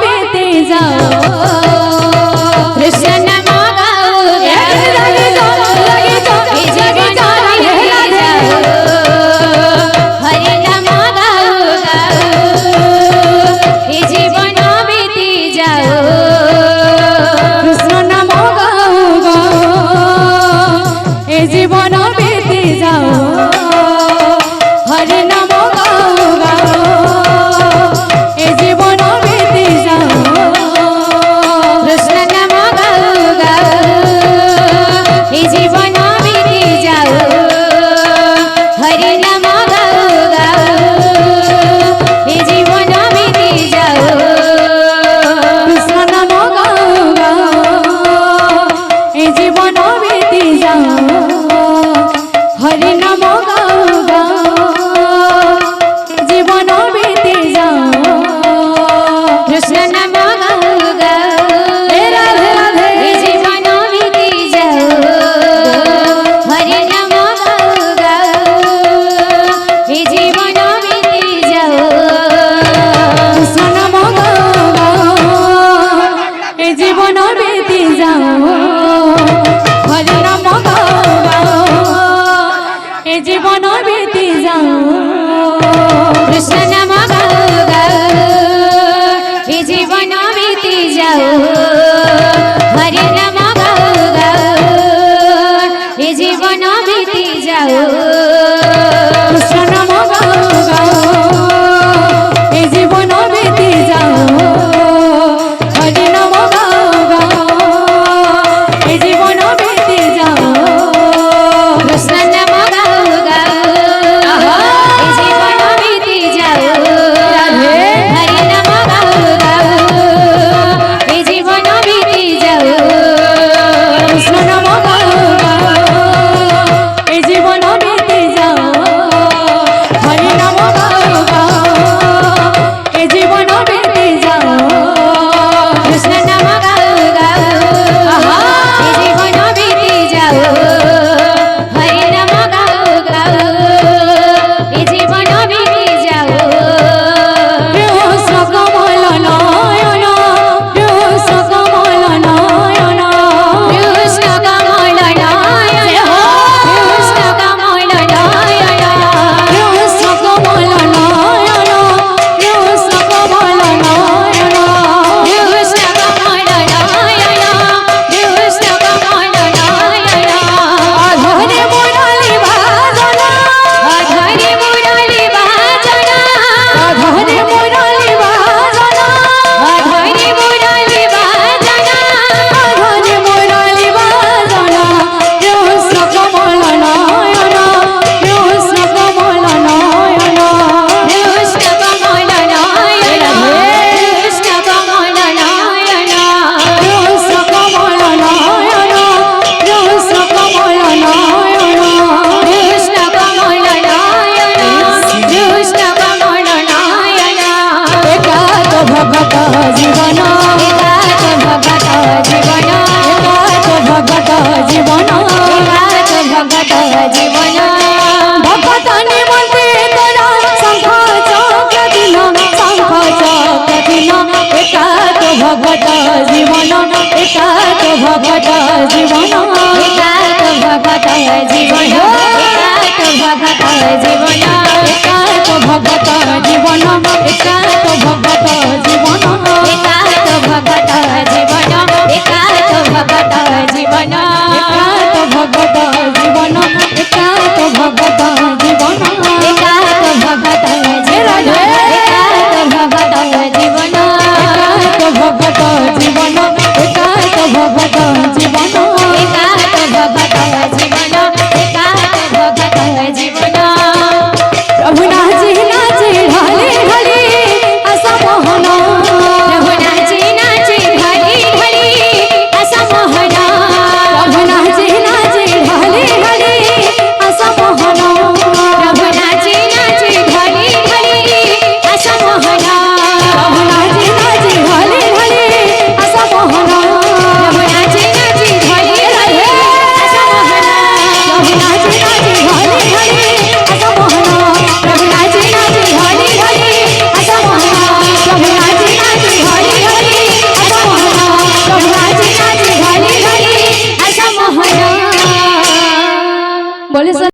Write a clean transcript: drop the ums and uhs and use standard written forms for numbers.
বেতে যাও কৃষ্ণ নাম গাও হরে নাম গাও এ জীবন বেতে যাও কৃষ্ণ নাম গাও এ জীবন বেতে যাও হরে নাম জীবন বেতে যাও কৃষ্ণ নাম গাও এ জীবন বেতে যাও হরে নাম গাও এ জীবন বেতে যাও কৃষ্ণ নাম গাও এ জীবন বেতে যাও হরে নাম গাও এ জীবন বেতে যাও কৃষ্ণ নাম ভগত জীবন একাত ভগত জীবন একাত ভগত জীবন একাত ভগত জীবন একাত ভগত জীবন একাত ভগত জীবন একাত ভগত জীবন একাত ভগত জীবন একাত ভগত জীবন একাত ভগত জীবন একাত ভগত জীবন একাত ভগত জীবন ভগত জীবন একাত ভগত জীবন একাত ভগত জীবন একাত ভগত জীবন প্রভু নাচে নাচে ঢালে ঢালে আশা মোহন প্রভু বলে